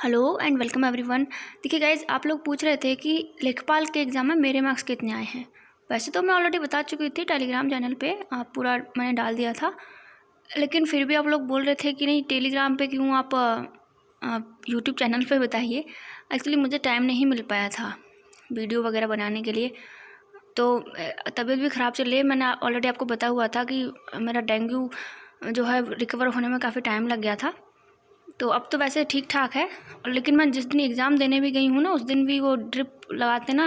Hello and welcome everyone. देखिए guys, आप लोग पूछ रहे थे कि लेखपाल के एग्ज़ाम में मेरे मार्क्स कितने आए हैं। वैसे तो मैं ऑलरेडी बता चुकी थी टेलीग्राम चैनल पे, पूरा मैंने डाल दिया था। लेकिन फिर भी आप लोग बोल रहे थे कि नहीं टेलीग्राम पे क्यों, आप यूट्यूब चैनल पे बताइए। एक्चुअली मुझे टाइम नहीं मिल पाया था वीडियो वगैरह बनाने के लिए, तो तबीयत भी ख़राब चल रही है। मैंने ऑलरेडी आपको बताया हुआ था कि मेरा डेंगू जो है रिकवर होने में काफ़ी टाइम लग गया था। तो अब तो वैसे ठीक ठाक है, लेकिन मैं जिस दिन एग्ज़ाम देने भी गई हूँ ना, उस दिन भी वो ड्रिप लगाते ना,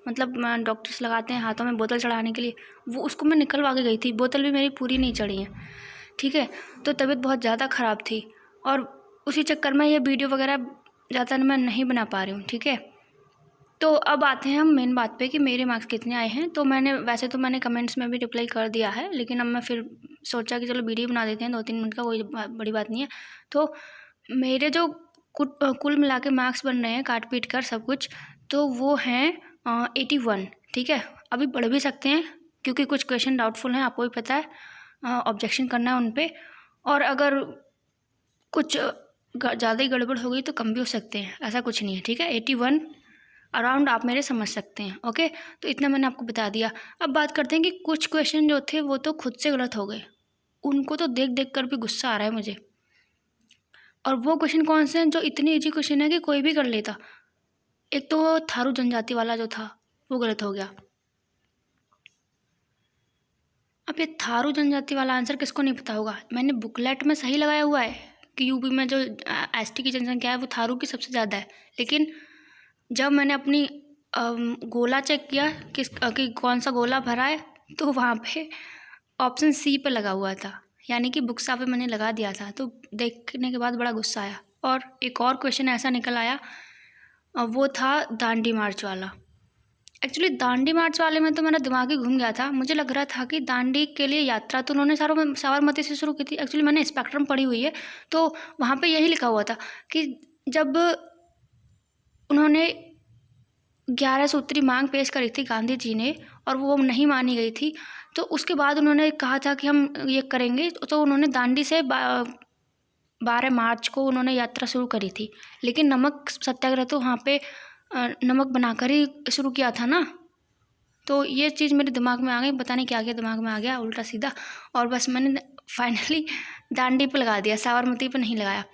मतलब डॉक्टर्स लगाते हैं हाथों में बोतल चढ़ाने के लिए, वो उसको मैं निकलवा के गई थी। बोतल भी मेरी पूरी नहीं चढ़ी है, ठीक है। तो तबीयत बहुत ज़्यादा ख़राब थी और उसी चक्कर में ये वीडियो वगैरह ज़्यादा मैं नहीं बना पा रही हूँ, ठीक है। तो अब आते हैं हम मेन बात पे कि मेरे मार्क्स कितने आए हैं। तो वैसे तो मैंने कमेंट्स में भी रिप्लाई कर दिया है, लेकिन अब मैं फिर सोचा कि चलो वीडियो बना देते हैं 2-3 मिनट का, कोई बड़ी बात नहीं है। तो मेरे जो कुल मिला के मार्क्स बन रहे हैं काट पीट कर सब कुछ, तो वो हैं 81, ठीक है। अभी बढ़ भी सकते हैं क्योंकि कुछ क्वेश्चन डाउटफुल हैं, आपको भी पता है, ऑब्जेक्शन करना है उन पर। और अगर कुछ ज़्यादा ही गड़बड़ हो गई तो कम भी हो सकते हैं, ऐसा कुछ नहीं है, ठीक है। 81 अराउंड आप मेरे समझ सकते हैं, ओके। तो इतना मैंने आपको बता दिया। अब बात करते हैं कि कुछ क्वेश्चन जो थे वो तो खुद से गलत हो गए, उनको तो देख देख कर भी गुस्सा आ रहा है मुझे। और वो क्वेश्चन कौन से हैं जो इतने ईजी क्वेश्चन है कि कोई भी कर लेता। एक तो थारू जनजाति वाला जो था वो गलत हो गया। अब ये थारू जनजाति वाला आंसर किसको नहीं पता होगा। मैंने बुकलेट में सही लगाया हुआ है कि यूपी में जो एसटी की जनसंख्या है वो थारू की सबसे ज़्यादा है, लेकिन जब मैंने अपनी गोला चेक किया कि कौन सा गोला भरा है, तो वहाँ पे ऑप्शन सी पे लगा हुआ था, यानी कि बुक्सा पे मैंने लगा दिया था। तो देखने के बाद बड़ा गुस्सा आया। और एक और क्वेश्चन ऐसा निकल आया, वो था दांडी मार्च वाला। एक्चुअली दांडी मार्च वाले में तो मेरा दिमाग ही घूम गया था। मुझे लग रहा था कि दांडी के लिए यात्रा तो उन्होंने साबरमती से शुरू की थी। एक्चुअली मैंने स्पेक्ट्रम पढ़ी हुई है, तो वहाँ पे यही लिखा हुआ था कि जब उन्होंने 11 सूत्री मांग पेश करी थी गांधी जी ने और वो नहीं मानी गई थी, तो उसके बाद उन्होंने कहा था कि हम ये करेंगे। तो उन्होंने दांडी से 12 मार्च को उन्होंने यात्रा शुरू करी थी, लेकिन नमक सत्याग्रह तो वहाँ पे नमक बनाकर ही शुरू किया था ना। तो ये चीज़ मेरे दिमाग में आ गई, पता नहीं क्या क्या दिमाग में आ गया उल्टा सीधा, और बस मैंने फाइनली दांडी पे लगा दिया, साबरमती पे नहीं लगाया।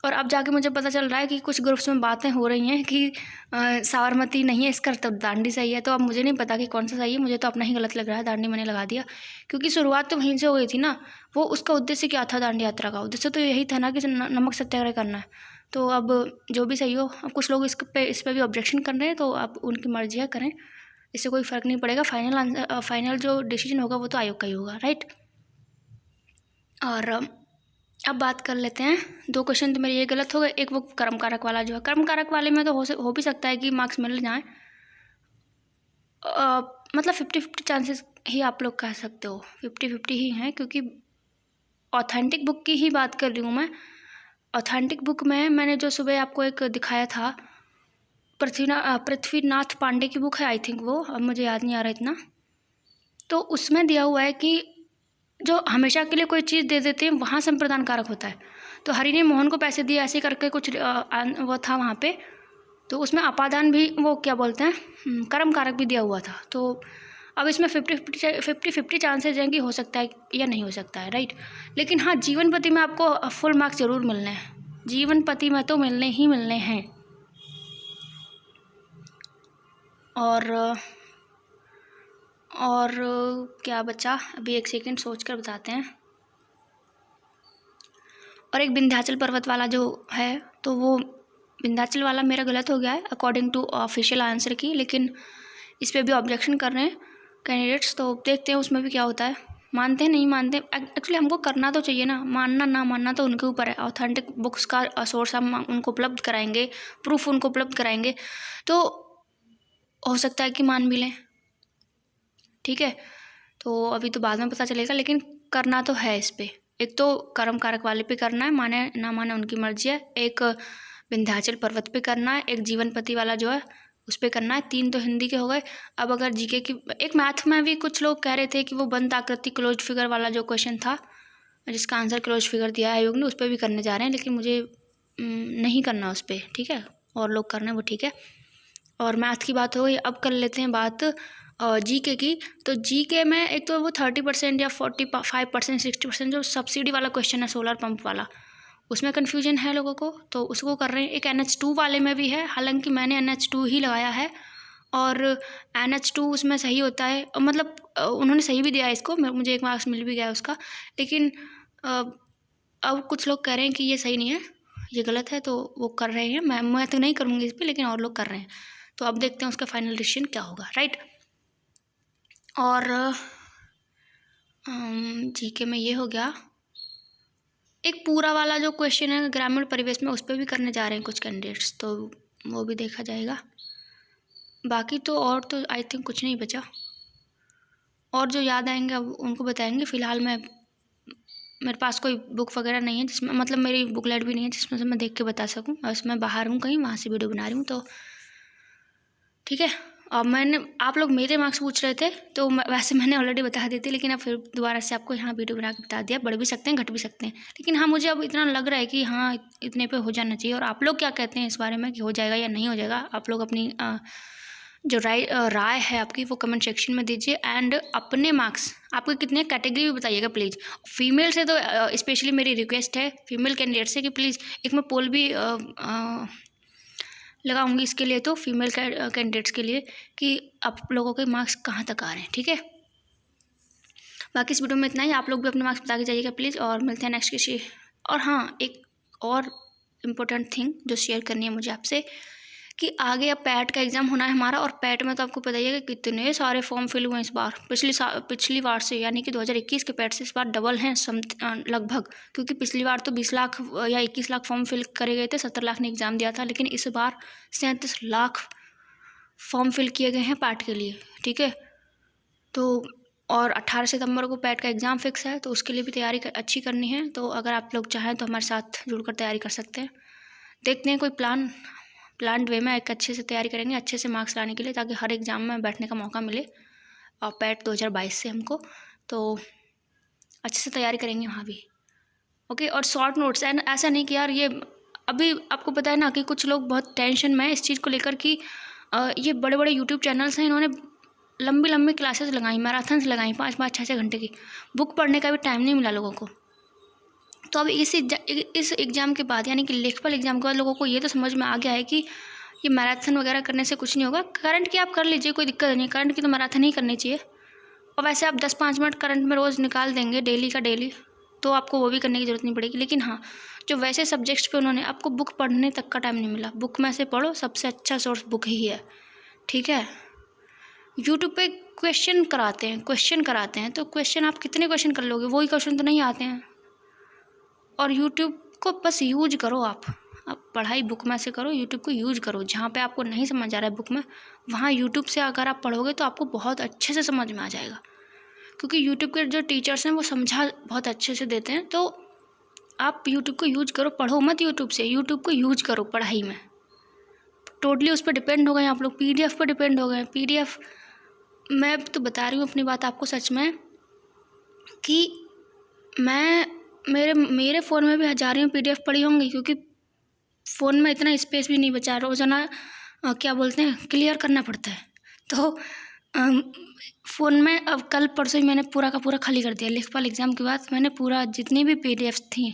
और अब जाके मुझे पता चल रहा है कि कुछ ग्रुप्स में बातें हो रही हैं कि साबरमती नहीं है इसका, तो दांडी सही है। तो अब मुझे नहीं पता कि कौन सा सही है, मुझे तो अपना ही गलत लग रहा है, दांडी मैंने लगा दिया क्योंकि शुरुआत तो वहीं से हो गई थी ना। वो उसका उद्देश्य क्या था, दांडी यात्रा का उद्देश्य तो यही था ना कि नमक सत्याग्रह करना है। तो अब जो भी सही हो, अब कुछ लोग इस पर भी ऑब्जेक्शन कर रहे हैं, तो आप उनकी मर्जी है, करें, इससे कोई फ़र्क नहीं पड़ेगा। फाइनल जो डिसीजन होगा वो तो आयोग का ही होगा, राइट। और अब बात कर लेते हैं, 2 क्वेश्चन तो मेरे ये गलत हो गए। एक वो कर्म कारक वाला जो है, कर्म कारक वाले में तो हो भी सकता है कि मार्क्स मिल जाएँ, मतलब 50-50 चांसेस ही आप लोग कह सकते हो, 50-50 ही हैं, क्योंकि ऑथेंटिक बुक की ही बात कर रही हूँ मैं। ऑथेंटिक बुक में मैंने जो सुबह आपको एक दिखाया था, पृथ्वीनाथ पांडे की बुक है आई थिंक वो, अब मुझे याद नहीं आ रहा इतना। तो उसमें दिया हुआ है कि जो हमेशा के लिए कोई चीज़ दे देते हैं वहाँ संप्रदान कारक होता है। तो हरि ने मोहन को पैसे दिए ऐसे करके कुछ वो था वहाँ पे, तो उसमें अपादान भी, वो क्या बोलते हैं, कर्म कारक भी दिया हुआ था। तो अब इसमें 50-50 चांसेज हैं कि हो सकता है या नहीं हो सकता है, राइट। लेकिन हाँ, जीवन पति में आपको फुल मार्क्स ज़रूर मिलने हैं, जीवन पति में तो मिलने ही मिलने हैं। और क्या बचा, अभी एक सेकंड सोच कर बताते हैं। और एक विंध्याचल पर्वत वाला जो है, तो वो विंध्याचल वाला मेरा गलत हो गया है अकॉर्डिंग टू ऑफिशियल आंसर की, लेकिन इस पर भी ऑब्जेक्शन कर रहे हैं कैंडिडेट्स, तो देखते हैं उसमें भी क्या होता है, मानते हैं नहीं मानते। एक्चुअली हमको करना तो चाहिए ना, मानना ना मानना तो उनके ऊपर है। ऑथेंटिक बुक्स का सोर्स हम उनको उपलब्ध कराएंगे, प्रूफ उनको उपलब्ध कराएंगे, तो हो सकता है कि मान भी लें, ठीक है। तो अभी तो बाद में पता चलेगा, लेकिन करना तो है इस पर। एक तो कर्म कारक वाले पे करना है, माने ना माने उनकी मर्जी है। एक विंध्याचल पर्वत पे करना है, एक जीवन पति वाला जो है उस पर करना है। 3 तो हिंदी के हो गए। अब अगर जीके की, एक मैथ में भी कुछ लोग कह रहे थे कि वो बंद आकृति क्लोज फिगर वाला जो क्वेश्चन था, जिसका आंसर क्लोज फिगर दिया है आयोग ने, उस पर भी करने जा रहे हैं, लेकिन मुझे नहीं करना उस पर, ठीक है, और लोग करना है वो ठीक है। और मैथ की बात हो गई, अब कर लेते हैं बात जीके की। तो जीके में एक तो वो 30% या 45% 60% जो सब्सिडी वाला क्वेश्चन है सोलर पंप वाला, उसमें कन्फ्यूजन है लोगों को, तो उसको कर रहे हैं। एक NH2 वाले में भी है, हालांकि मैंने NH2 ही लगाया है और NH2 उसमें सही होता है, मतलब उन्होंने सही भी दिया है इसको, मुझे 1 मार्क्स मिल भी गया उसका। लेकिन अब कुछ लोग कह रहे हैं कि ये सही नहीं है, ये गलत है, तो वो कर रहे हैं। मैं तो नहीं करूँगी इस पर, लेकिन और लोग कर रहे हैं, तो अब देखते हैं उसका फाइनल डिसीजन क्या होगा, राइट। और जीके में ये हो गया। एक पूरा वाला जो क्वेश्चन है ग्रामीण परिवेश में, उस पर भी करने जा रहे हैं कुछ कैंडिडेट्स, तो वो भी देखा जाएगा। बाकी तो और तो आई थिंक कुछ नहीं बचा, और जो याद आएंगे अब उनको बताएंगे। फ़िलहाल मेरे पास कोई बुक वगैरह नहीं है जिसमें, मतलब मेरी बुकलेट भी नहीं है जिसमें से मैं देख के बता सकूं। बस मैं बाहर हूँ कहीं, वहाँ से वीडियो बना रही हूँ, तो ठीक है। अब आप लोग मेरे मार्क्स पूछ रहे थे, तो वैसे मैंने ऑलरेडी बता दी थी, लेकिन अब फिर दोबारा से आपको यहाँ वीडियो बना के बता दिया। बढ़ भी सकते हैं, घट भी सकते हैं, लेकिन हाँ मुझे अब इतना लग रहा है कि हाँ इतने पे हो जाना चाहिए। और आप लोग क्या कहते हैं इस बारे में कि हो जाएगा या नहीं हो जाएगा? आप लोग अपनी जो राय है आपकी वो कमेंट सेक्शन में दीजिए। एंड अपने मार्क्स आपके कितने कैटेगरी भी बताइएगा प्लीज़। फीमेल से तो स्पेशली मेरी रिक्वेस्ट है फीमेल कैंडिडेट से कि प्लीज़ एक मैं पोल भी लगाऊंगी इसके लिए, तो फीमेल कैंडिडेट्स के लिए, कि आप लोगों के मार्क्स कहाँ तक आ रहे हैं, ठीक है। बाकी इस वीडियो में इतना ही। आप लोग भी अपने मार्क्स बता के जाइएगा प्लीज़, और मिलते हैं नेक्स्ट किसी। और हाँ, एक और इम्पोर्टेंट थिंग जो शेयर करनी है मुझे आपसे, कि आगे अब पैट का एग्ज़ाम होना है हमारा। और पैट में तो आपको पता ही है कि कितने सारे फॉर्म फिल हुए हैं इस बार, पिछली बार से, यानी कि 2021 के पैट से इस बार डबल हैं लगभग। क्योंकि पिछली बार तो 20 लाख या 21 लाख फॉर्म फिल करे गए थे, 70 लाख ने एग्ज़ाम दिया था, लेकिन इस बार 37 लाख फॉर्म फिल किए गए हैं पैट के लिए, ठीक है। तो और 18 सितंबर को पैट का एग्ज़ाम फिक्स है, तो उसके लिए भी तैयारी अच्छी करनी है। तो अगर आप लोग चाहें तो हमारे साथ जुड़कर तैयारी कर सकते हैं। देखते हैं कोई प्लान वे में एक अच्छे से तैयारी करेंगे, अच्छे से मार्क्स लाने के लिए, ताकि हर एग्ज़ाम में बैठने का मौका मिले। और पैट 2022 से हमको तो अच्छे से तैयारी करेंगे वहाँ भी, ओके। और शॉर्ट नोट्स, एंड ऐसा नहीं कि यार ये अभी आपको पता है ना कि कुछ लोग बहुत टेंशन में है इस चीज़ को लेकर कि ये बड़े बड़े यूट्यूब चैनल्स हैं, इन्होंने लंबी लंबी क्लासेस लगाई, मैराथन्स लगाई, 5-5 6-6 घंटे की। बुक पढ़ने का भी टाइम नहीं मिला लोगों को। तो अब इस एग्ज़ाम के बाद, यानी कि लेखपाल एग्ज़ाम के बाद, लोगों को ये तो समझ में आ गया है कि ये मैराथन वगैरह करने से कुछ नहीं होगा। करंट की आप कर लीजिए, कोई दिक्कत नहीं है, करंट की तो मैराथन ही करनी चाहिए। और वैसे आप 10-5 मिनट करंट में रोज़ निकाल देंगे डेली का डेली, तो आपको वो भी करने की ज़रूरत नहीं पड़ेगी। लेकिन हाँ, जो वैसे सब्जेक्ट्स पे उन्होंने आपको बुक पढ़ने तक का टाइम नहीं मिला, बुक में से पढ़ो, सबसे अच्छा सोर्स बुक ही है, ठीक है। यूट्यूब पे क्वेश्चन कराते हैं, तो क्वेश्चन आप कितने क्वेश्चन कर लोगे? वही क्वेश्चन तो नहीं आते हैं। और यूट्यूब को बस यूज करो, आप पढ़ाई बुक में से करो, यूट्यूब को यूज करो। जहाँ पे आपको नहीं समझ आ रहा है बुक में, वहाँ यूट्यूब से अगर आप पढ़ोगे तो आपको बहुत अच्छे से समझ में आ जाएगा। क्योंकि यूट्यूब के जो टीचर्स हैं वो समझा बहुत अच्छे से देते हैं। तो आप यूट्यूब को यूज करो, पढ़ो मत यूट्यूब से, यूट्यूब को यूज करो पढ़ाई में। टोटली उस पर डिपेंड हो गए आप लोग, PDF पर डिपेंड हो गए। PDF मैं तो बता रही हूँ अपनी बात आपको सच में, कि मैं मेरे फ़ोन में भी हज़ारों PDF पड़ी होंगी, क्योंकि फ़ोन में इतना स्पेस भी नहीं बचा, रोज़ाना क्या बोलते हैं क्लियर करना पड़ता है। तो फ़ोन में अब कल परसों ही मैंने पूरा का पूरा खाली कर दिया। लेखपाल एग्ज़ाम के बाद मैंने पूरा जितनी भी PDFs थी,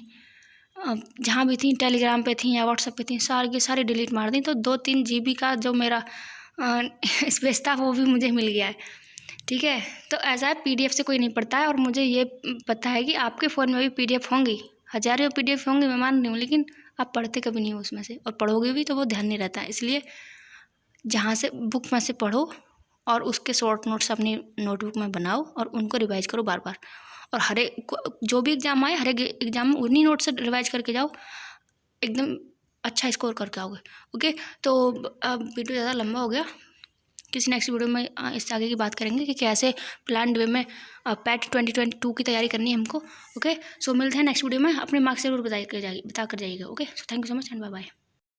जहाँ भी थी, टेलीग्राम पे थी या व्हाट्सएप पे थी, सारी डिलीट मार दी। तो 2-3 GB का जो मेरा स्पेस था वो भी मुझे मिल गया है, ठीक है। तो ऐसा है, PDF से कोई नहीं पढ़ता है। और मुझे ये पता है कि आपके फ़ोन में भी PDF होंगी, हज़ारों PDF होंगे, मैं मान रही हूँ, लेकिन आप पढ़ते कभी नहीं हो उसमें से, और पढ़ोगे भी तो वो ध्यान नहीं रहता है। इसलिए जहाँ से बुक में से पढ़ो और उसके शॉर्ट नोट्स अपनी नोटबुक में बनाओ और उनको रिवाइज करो बार बार। और हर एक जो भी एग्ज़ाम आए, हर एक एग्ज़ाम में उन्हीं नोट से रिवाइज करके जाओ, एकदम अच्छा स्कोर करके आओगे, ओके। तो अब वीडियो ज़्यादा लंबा हो गया, किसी नेक्स्ट वीडियो में इससे आगे की बात करेंगे कि कैसे प्लान वे में पैट 2022 की तैयारी करनी है हमको, ओके। सो मिलते हैं नेक्स्ट वीडियो में। अपने मार्क्स जरूर बता कर जाइएगा, okay. So thank you so much and bye bye.